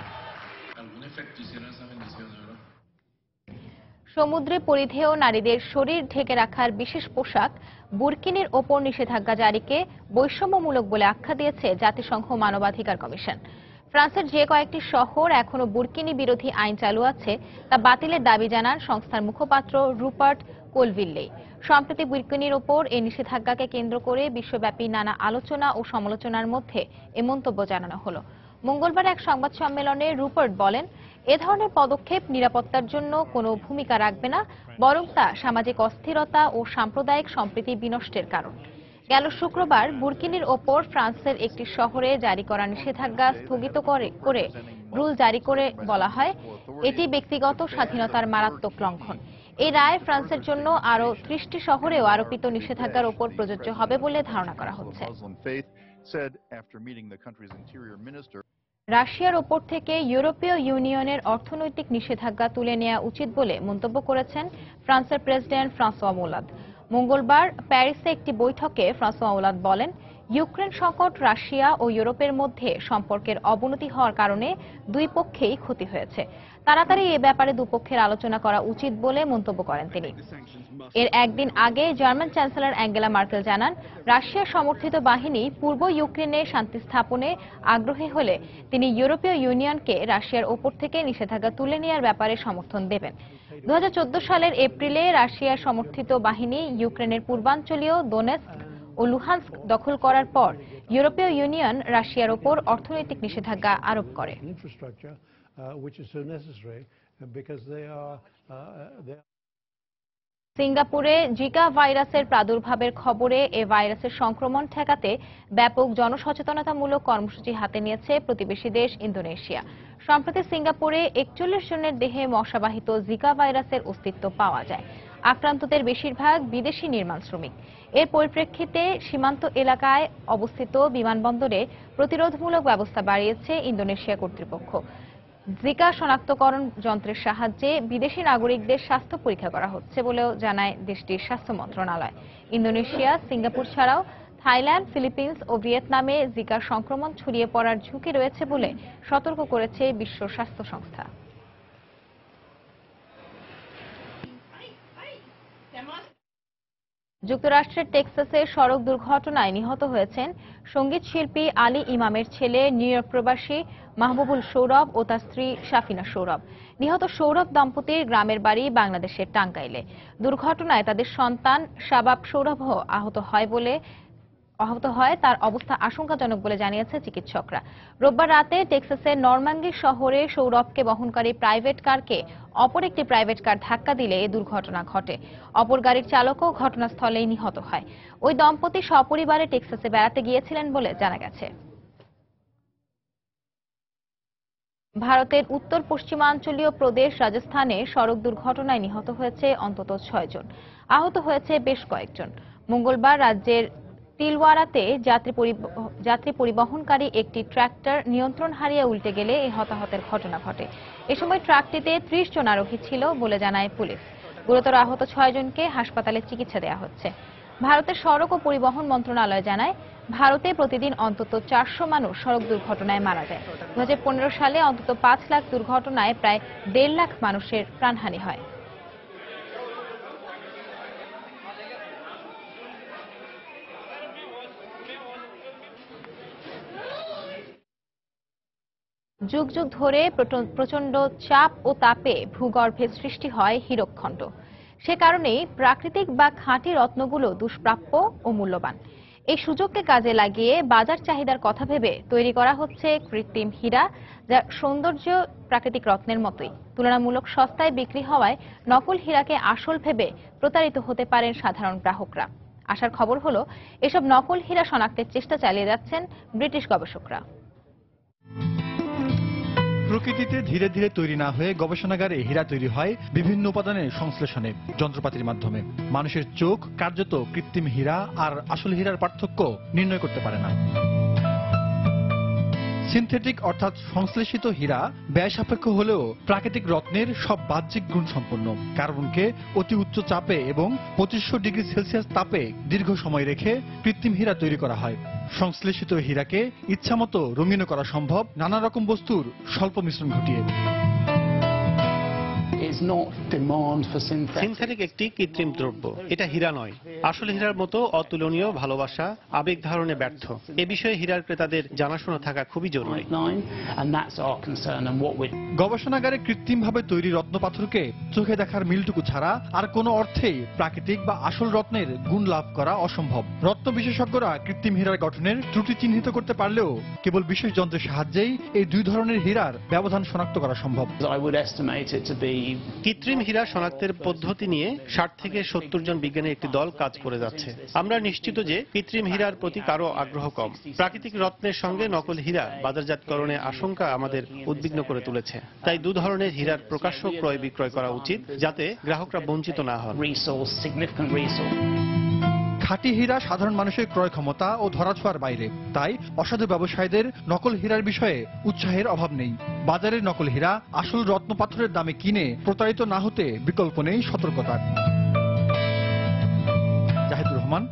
সমুদ্রে পরিধেয় নারীদের শরীর ঢেকে রাখার বিশেষ পোশাক বুরকিনির ওপর নিষেধাজ্ঞা জারিকে বৈষম্যমূলক বলে আখ্যা দিয়েছে জাতিসংঘ মানবাধিকার কমিশন। ফ্রান্সের যে কয়েকটি শহর এখনো বুরকিনি বিরোধী আইন চালু আছে তা বাতিলের দাবি জানান সংস্থার মুখপাত্র রুপার্ট কোলভিল্লে। সম্প্রতি বুরকিনির ওপর এই নিষেধাজ্ঞাকে কেন্দ্র করে বিশ্বব্যাপী নানা আলোচনা ও সমালোচনার মধ্যে এ মন্তব্য জানানো হলো। মঙ্গলবার এক সংবাদ সম্মেলনে রুপার্ট বলেন, এ ধরনের পদক্ষেপ নিরাপত্তার জন্য কোনো ভূমিকা রাখবে না, বরং তা সামাজিক অস্থিরতা ও সাম্প্রদায়িক সম্প্রীতি বিনষ্টের কারণ। গেল শুক্রবার বুরকিনির ওপর ফ্রান্সের একটি শহরে জারি করা নিষেধাজ্ঞা স্থগিত করে রুল জারি করে বলা হয়, এটি ব্যক্তিগত স্বাধীনতার মারাত্মক লঙ্ঘন। এই রায় ফ্রান্সের জন্য আরও 30টি শহরেও আরোপিত নিষেধাজ্ঞার ওপর প্রযোজ্য হবে বলে ধারণা করা হচ্ছে। রাশিয়ার ওপর থেকে ইউরোপীয় ইউনিয়নের অর্থনৈতিক নিষেধাজ্ঞা তুলে নেওয়া উচিত বলে মন্তব্য করেছেন ফ্রান্সের প্রেসিডেন্ট ফ্রাঁসোয়া ওলাদ। মঙ্গলবার প্যারিসে একটি বৈঠকে ফ্রাঁসোয়া ওলাদ বলেন, ইউক্রেন সংকট রাশিয়া ও ইউরোপের মধ্যে সম্পর্কের অবনতি হওয়ার কারণে দুই পক্ষেই ক্ষতি হয়েছে। তাড়াতাড়ি এ ব্যাপারে দুপক্ষের আলোচনা করা উচিত বলে মন্তব্য করেন তিনি। এর একদিন আগে জার্মান চ্যান্সেলর অ্যাঙ্গেলা মার্কেল জানান, রাশিয়া সমর্থিত বাহিনী পূর্ব ইউক্রেনে শান্তি স্থাপনে আগ্রহী হলে তিনি ইউরোপীয় ইউনিয়নকে রাশিয়ার ওপর থেকে নিষেধাজ্ঞা তুলে নেওয়ার ব্যাপারে সমর্থন দেবেন। 2014 সালের এপ্রিলে রাশিয়ার সমর্থিত বাহিনী ইউক্রেনের পূর্বাঞ্চলীয় দোনেৎস্ক ও লুহান্স্ক দখল করার পর ইউরোপীয় ইউনিয়ন রাশিয়ার ওপর অর্থনৈতিক নিষেধাজ্ঞা আরোপ করে। সিঙ্গাপুরে জিকা ভাইরাসের প্রাদুর্ভাবের খবরে এ ভাইরাসের সংক্রমণ ঠেকাতে ব্যাপক জনসচেতনতামূলক কর্মসূচি হাতে নিয়েছে প্রতিবেশী দেশ ইন্দোনেশিয়া। সম্প্রতি সিঙ্গাপুরে 41 জনের দেহে মশাবাহিত জিকা ভাইরাসের অস্তিত্ব পাওয়া যায়। আক্রান্তদের বেশিরভাগ বিদেশি নির্মাণ শ্রমিক। এর পরিপ্রেক্ষিতে সীমান্ত এলাকায় অবস্থিত বিমানবন্দরে প্রতিরোধমূলক ব্যবস্থা বাড়িয়েছে ইন্দোনেশিয়া কর্তৃপক্ষ। জিকা শনাক্তকরণ যন্ত্রের সাহায্যে বিদেশি নাগরিকদের স্বাস্থ্য পরীক্ষা করা হচ্ছে বলেও জানায় দেশটির স্বাস্থ্য মন্ত্রণালয়। ইন্দোনেশিয়া, সিঙ্গাপুর ছাড়াও থাইল্যান্ড, ফিলিপিন্স ও ভিয়েতনামে জিকার সংক্রমণ ছড়িয়ে পড়ার ঝুঁকি রয়েছে বলে সতর্ক করেছে বিশ্ব স্বাস্থ্য সংস্থা। যুক্তরাষ্ট্রের টেক্সাসে সড়ক দুর্ঘটনায় নিহত হয়েছেন সঙ্গীত শিল্পী আলী ইমামের ছেলে নিউ ইয়র্ক প্রবাসী মাহবুবুল সৌরভ ও তার স্ত্রী সাফিনা সৌরভ। নিহত সৌরভ দম্পতির গ্রামের বাড়ি বাংলাদেশের টাঙ্গাইলে। দুর্ঘটনায় তাদের সন্তান শাবাব সৌরভও আহত হয়, তার অবস্থা আশঙ্কাজনক বলে জানিয়েছে চিকিৎসকরা। রোববার রাতে টেক্সাসের নরম্যান্ডি শহরে সৌরভকে বহনকারী প্রাইভেট কারকে অপর একটি প্রাইভেট কার ধাক্কা দিলে এ দুর্ঘটনা ঘটে। অপর গাড়ির চালকও ঘটনাস্থলেই নিহত হয়। ওই দম্পতি সপরিবারে টেক্সাসে বেড়াতে গিয়েছিলেন বলে জানা গেছে। ভারতের উত্তর পশ্চিমাঞ্চলীয় প্রদেশ রাজস্থানে সড়ক দুর্ঘটনায় নিহত হয়েছে অন্তত 6 জন, আহত হয়েছে বেশ কয়েকজন। মঙ্গলবার রাজ্যের তিলওয়ারাতে যাত্রী পরিবহনকারী একটি ট্রাক্টর নিয়ন্ত্রণ হারিয়ে উল্টে গেলে এই হতাহতের ঘটনা ঘটে। এ সময় ট্রাকটিতে 30 জন আরোহী ছিল বলে জানায় পুলিশ। গুরুতর আহত 6 জনকে হাসপাতালে চিকিৎসা দেওয়া হচ্ছে। ভারতের সড়ক ও পরিবহন মন্ত্রণালয় জানায়, ভারতে প্রতিদিন অন্তত 400 মানুষ সড়ক দুর্ঘটনায় মারা যায়। 2015 সালে অন্তত 5 লাখ দুর্ঘটনায় প্রায় 1.5 লাখ মানুষের প্রাণহানি হয়। যুগ যুগ ধরে প্রচণ্ড চাপ ও তাপে ভূগর্ভে সৃষ্টি হয় হীরকখণ্ড। সে কারণেই প্রাকৃতিক বা খাঁটি রত্নগুলো দুষ্প্রাপ্য ও মূল্যবান। এই সুযোগকে কাজে লাগিয়ে বাজার চাহিদার কথা ভেবে তৈরি করা হচ্ছে কৃত্রিম হীরা, যা সৌন্দর্য প্রাকৃতিক রত্নের মতোই তুলনামূলক সস্তায় বিক্রি হওয়ায় নকল হীরাকে আসল ভেবে প্রতারিত হতে পারেন সাধারণ গ্রাহকরা। আসার খবর হলো, এসব নকল হীরা শনাক্তের চেষ্টা চালিয়ে যাচ্ছেন ব্রিটিশ গবেষকরা। প্রকৃতিতে ধীরে ধীরে তৈরি না হয়ে গবেষণাগারে হীরা তৈরি হয় বিভিন্ন উপাদানের সংশ্লেষণে, যন্ত্রপাতির মাধ্যমে। মানুষের চোখ কার্যত কৃত্রিম হীরা আর আসল হীরার পার্থক্য নির্ণয় করতে পারে না। সিনথেটিক অর্থাৎ সংশ্লেষিত হীরা ব্যয় সাপেক্ষ হলেও প্রাকৃতিক রত্নের সব বাহ্যিক গুণ সম্পন্ন। কার্বনকে অতি উচ্চ চাপে এবং 2500 ডিগ্রি সেলসিয়াস তাপে দীর্ঘ সময় রেখে কৃত্রিম হীরা তৈরি করা হয়। সংশ্লেষিত হীরাকে ইচ্ছামতো রঙিন করা সম্ভব নানা রকম বস্তুর স্বল্প মিশ্রণ ঘটিয়ে। সিনথেটিক একটি কৃত্রিম দ্রব্য, এটা হীরা নয়। আসল হীরার মতো অতুলনীয় ভালোবাসা, আবেগ ধারণে ব্যর্থ। এ বিষয়ে হীরার ক্রেতাদের জানাশোনা থাকা খুবই জরুরি। গবেষণাগারে কৃত্রিমভাবে তৈরি রত্নপাথরকে চোখে দেখার মিলটুকু ছাড়া আর কোনো অর্থেই প্রাকৃতিক বা আসল রত্নের গুণ লাভ করা অসম্ভব। রত্ন বিশেষজ্ঞরা কৃত্রিম হীরার গঠনের ত্রুটি চিহ্নিত করতে পারলেও কেবল বিশেষ যন্ত্রের সাহায্যেই এই দুই ধরনের হীরার ব্যবধান শনাক্ত করা সম্ভব। কৃত্রিম হীরা শনাক্তের পদ্ধতি নিয়ে 60 থেকে 70 জন বিজ্ঞানীর একটি দল কাজ করে যাচ্ছে। আমরা নিশ্চিত যে কৃত্রিম হীরার প্রতি কারো আগ্রহ কম। প্রাকৃতিক রত্নের সঙ্গে নকল হীরা বাজারজাতকরণে আশঙ্কা আমাদের উদ্বিগ্ন করে তুলেছে। তাই দু ধরনের হীরার প্রকাশ্য ক্রয় বিক্রয় করা উচিত, যাতে গ্রাহকরা বঞ্চিত না হন। খাঁটি হীরা সাধারণ মানুষের ক্রয় ক্ষমতা ও ধরাছোঁয়ার বাইরে, তাই অসাধু ব্যবসায়ীদের নকল হীরার বিষয়ে উৎসাহের অভাব নেই। বাজারের নকল হীরা আসল রত্নপাথরের দামে কিনে প্রতারিত না হতে বিকল্প নেই সতর্কতার। জাহিদুর রহমান,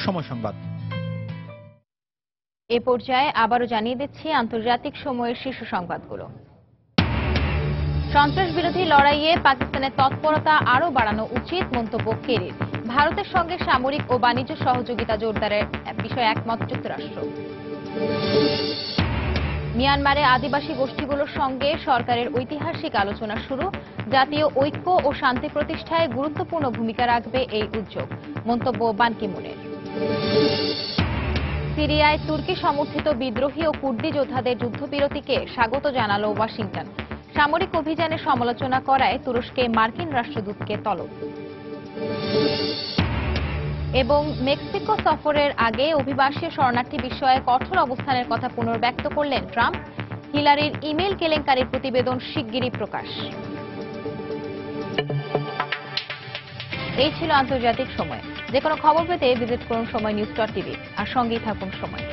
সময় সংবাদ। এ পর্যায়ে আবারও জানিয়ে দিচ্ছি আন্তর্জাতিক সময়ের শীর্ষ সংবাদগুলো। সন্ত্রাস বিরোধী লড়াইয়ে পাকিস্তানের তৎপরতা আরও বাড়ানো উচিত, মন্তব্য কেরির। ভারতের সঙ্গে সামরিক ও বাণিজ্য সহযোগিতা জোরদারের বিষয়ে একমত যুক্তরাষ্ট্র। মিয়ানমারে আদিবাসী গোষ্ঠীগুলোর সঙ্গে সরকারের ঐতিহাসিক আলোচনা শুরু, জাতীয় ঐক্য ও শান্তি প্রতিষ্ঠায় গুরুত্বপূর্ণ ভূমিকা রাখবে এই উদ্যোগ, মন্তব্য বান কি মুনের। সিরিয়ায় তুর্কি সমর্থিত বিদ্রোহী ও কুর্দি যোদ্ধাদের যুদ্ধবিরতিকে স্বাগত জানালো ওয়াশিংটন। সামরিক অভিযানের সমালোচনা করায় তুরস্কে মার্কিন রাষ্ট্রদূতকে তলব। এবং মেক্সিকো সফরের আগে অভিবাসী শরণার্থী বিষয়ে কঠোর অবস্থানের কথা পুনর্ব্যক্ত করলেন ট্রাম্প। হিলারির ইমেল কেলেঙ্কারির প্রতিবেদন শিগগিরই প্রকাশ। এই ছিল আন্তর্জাতিক সময়। যে কোনো খবর পেতে ভিজিট করুন সময় নিউজ.টিভি আর সঙ্গেই থাকুন সময়।